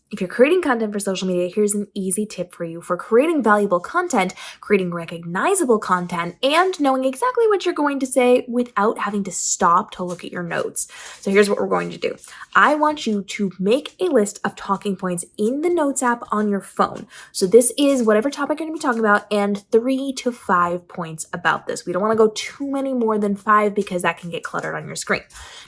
If you're creating content for social media, here's an easy tip for you for creating valuable content, creating recognizable content, and knowing exactly what you're going to say without having to stop to look at your notes. So here's what we're going to do. I want you to make a list of talking points in the Notes app on your phone. So this is whatever topic you're going to be talking about and 3 to 5 points about this. We don't want to go too many more than 5 because that can get cluttered on your screen.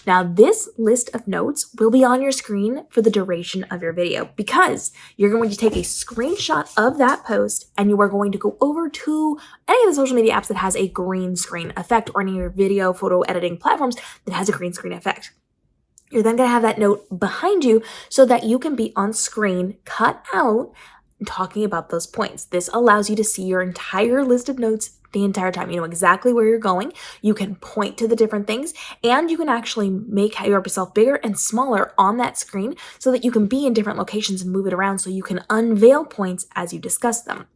Now, this list of notes will be on your screen for the duration of your video because you're going to take a screenshot of that post and you are going to go over to any of the social media apps that has a green screen effect or any of your video photo editing platforms that has a green screen effect. You're then going to have that note behind you so that you can be on screen, cut out, talking about those points. This allows you to see your entire list of notes the entire time. You know exactly where you're going. You can point to the different things, and you can actually make yourself bigger and smaller on that screen so that you can be in different locations and move it around so you can unveil points as you discuss them.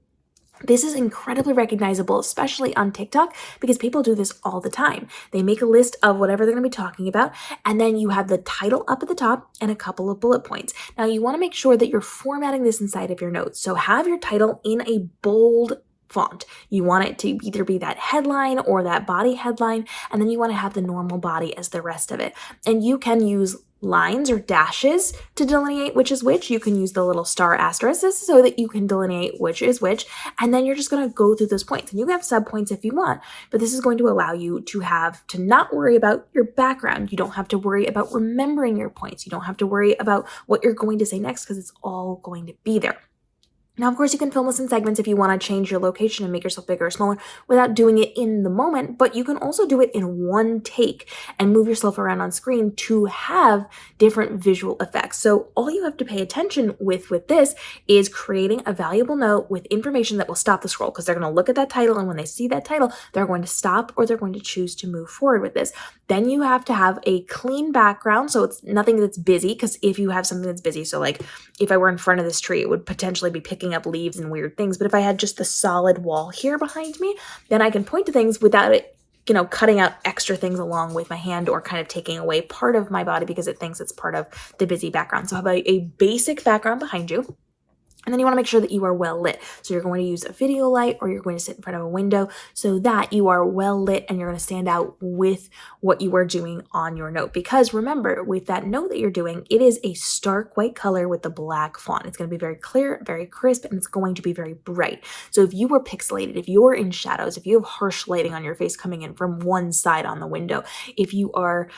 This is incredibly recognizable, especially on TikTok, because people do this all the time. They make a list of whatever they're going to be talking about, and then you have the title up at the top and a couple of bullet points. Now, you want to make sure that you're formatting this inside of your notes. So have your title in a bold font. You want it to either be that headline or that body headline, and then you want to have the normal body as the rest of it. And you can use lines or dashes to delineate which is which. You can use the little star asterisks so that you can delineate which is which, and then you're just going to go through those points. And you can have subpoints if you want, but this is going to allow you to not worry about your background. You don't have to worry about remembering your points. You don't have to worry about what you're going to say next because it's all going to be there. Now, of course, you can film this in segments if you want to change your location and make yourself bigger or smaller without doing it in the moment, but you can also do it in one take and move yourself around on screen to have different visual effects. So all you have to pay attention with this is creating a valuable note with information that will stop the scroll, because they're going to look at that title, and when they see that title, they're going to stop or they're going to choose to move forward with this. Then you have to have a clean background, so it's nothing that's busy, because if you have something that's busy, so like if I were in front of this tree, it would potentially be picking up leaves and weird things. But if I had just the solid wall here behind me, then I can point to things without it, cutting out extra things along with my hand or kind of taking away part of my body because it thinks it's part of the busy background. So how about a basic background behind you? And then you want to make sure that you are well lit. So you're going to use a video light or you're going to sit in front of a window so that you are well lit and you're going to stand out with what you are doing on your note. Because remember, with that note that you're doing, it is a stark white color with the black font. It's going to be very clear, very crisp, and it's going to be very bright. So if you were pixelated, if you're in shadows, if you have harsh lighting on your face coming in from one side on the window, if you are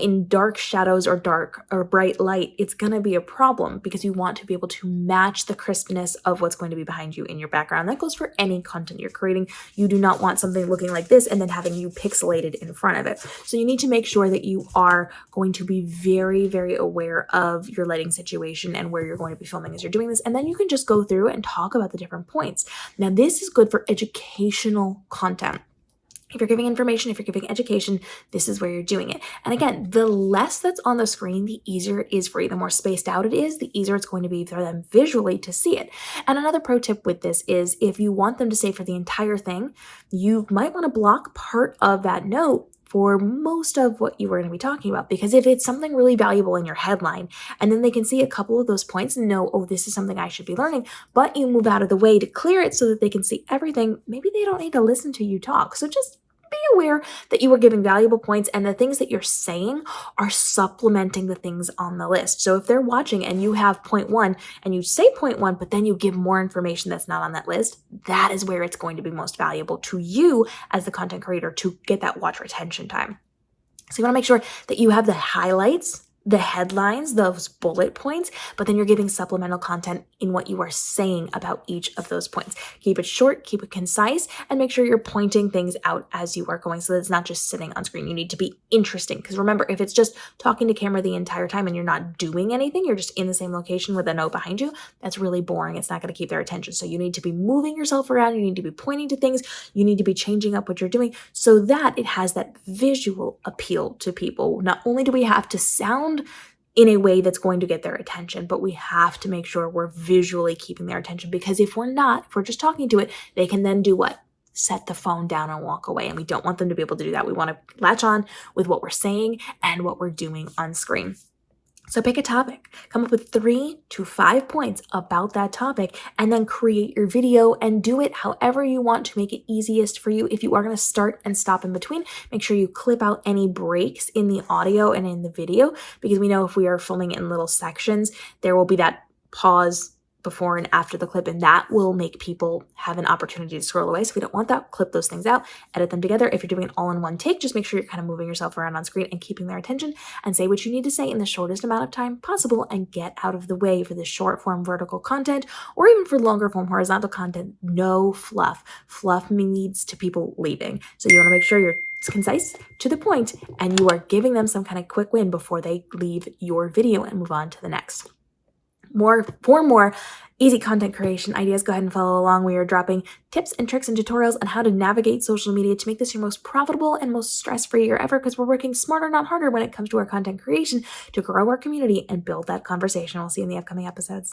in dark shadows or dark or bright light, it's going to be a problem because you want to be able to match the crispness of what's going to be behind you in your background. That goes for any content you're creating. You do not want something looking like this and then having you pixelated in front of it. So you need to make sure that you are going to be very, very aware of your lighting situation and where you're going to be filming as you're doing this. And then you can just go through and talk about the different points. Now, this is good for educational content. If you're giving information, if you're giving education, this is where you're doing it. And again, the less that's on the screen, the easier it is for you. The more spaced out it is, the easier it's going to be for them visually to see it. And another pro tip with this is if you want them to say for the entire thing, you might want to block part of that note for most of what you were going to be talking about. Because if it's something really valuable in your headline, and then they can see a couple of those points and know, oh, this is something I should be learning, but you move out of the way to clear it so that they can see everything, maybe they don't need to listen to you talk. So just be aware that you are giving valuable points and the things that you're saying are supplementing the things on the list. So if they're watching and you have point 1 and you say point 1, but then you give more information that's not on that list, that is where it's going to be most valuable to you as the content creator to get that watch retention time. So you want to make sure that you have the highlights, the headlines, those bullet points, but then you're giving supplemental content in what you are saying about each of those points. Keep it short, keep it concise, and make sure you're pointing things out as you are going so that it's not just sitting on screen. You need to be interesting, because remember, if it's just talking to camera the entire time and you're not doing anything, you're just in the same location with a note behind you, that's really boring. It's not going to keep their attention. So you need to be moving yourself around, you need to be pointing to things, you need to be changing up what you're doing so that it has that visual appeal to people. Not only do we have to sound in a way that's going to get their attention, but we have to make sure we're visually keeping their attention, because if we're not, if we're just talking to it, they can then do what? Set the phone down and walk away. And we don't want them to be able to do that. We want to latch on with what we're saying and what we're doing on screen. So pick a topic, come up with 3 to 5 points about that topic, and then create your video and do it however you want to make it easiest for you. If you are going to start and stop in between, make sure you clip out any breaks in the audio and in the video, because we know if we are filming it in little sections, there will be that pause before and after the clip, and that will make people have an opportunity to scroll away. So we don't want that. Clip those things out, edit them together. If you're doing it all in one take, just make sure you're kind of moving yourself around on screen and keeping their attention, and say what you need to say in the shortest amount of time possible and get out of the way for the short form vertical content, or even for longer form horizontal content. No fluff. Fluff leads to people leaving. So you want to make sure you're concise, to the point, and you are giving them some kind of quick win before they leave your video and move on to the next. For more easy content creation ideas, go ahead and follow along. We are dropping tips and tricks and tutorials on how to navigate social media to make this your most profitable and most stress-free year ever, because we're working smarter, not harder, when it comes to our content creation to grow our community and build that conversation. We'll see you in the upcoming episodes.